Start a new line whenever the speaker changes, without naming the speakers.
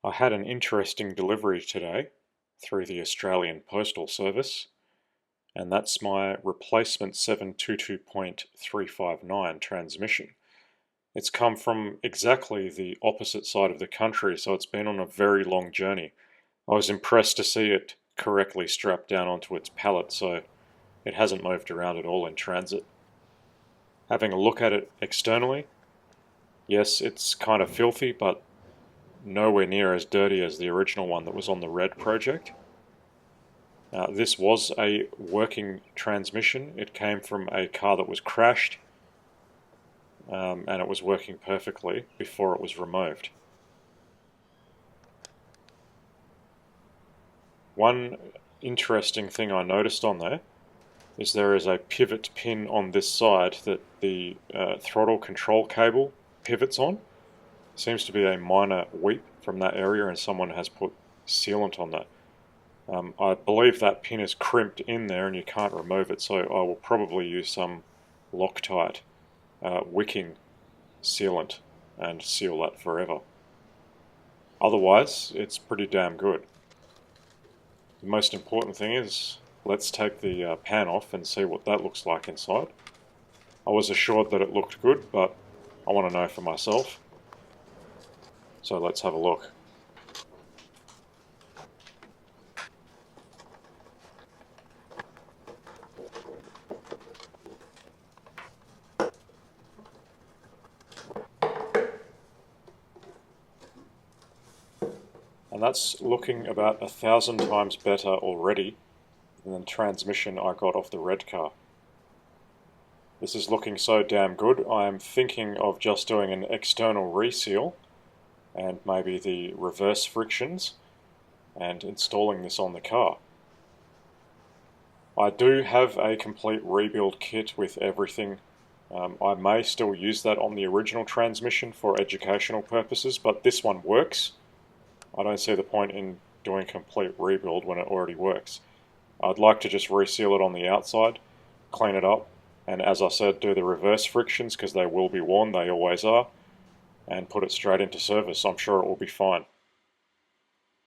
I had an interesting delivery today through the Australian Postal Service, and that's my replacement 722.359 transmission. It's come from exactly the opposite side of the country, so it's been on a very long journey. I was impressed to see it correctly strapped down onto its pallet, so it hasn't moved around at all in transit. Having a look at it externally, yes, it's kind of filthy, but nowhere near as dirty as the original one that was on the Red project. This was a working transmission. It came from a car that was crashed, and it was working perfectly before it was removed. One interesting thing I noticed on there is a pivot pin on this side that the throttle control cable pivots on. Seems to be a minor weep from that area, and someone has put sealant on that. I believe that pin is crimped in there and you can't remove it, so I will probably use some Loctite wicking sealant and seal that forever. Otherwise, it's pretty damn good. The most important thing is, let's take the pan off and see what that looks like inside. I was assured that it looked good, but I want to know for myself. So let's have a look. And that's looking about 1,000 times better already than the transmission I got off the Red car. This is looking so damn good. I'm thinking of just doing an external reseal and maybe the reverse frictions and installing this on the car. I do have a complete rebuild kit with everything. I may still use that on the original transmission for educational purposes, but this one works. I don't see the point in doing a complete rebuild when it already works. I'd like to just reseal it on the outside, clean it up, and as I said, do the reverse frictions because they will be worn, they always are, and put it straight into service. I'm sure it will be fine.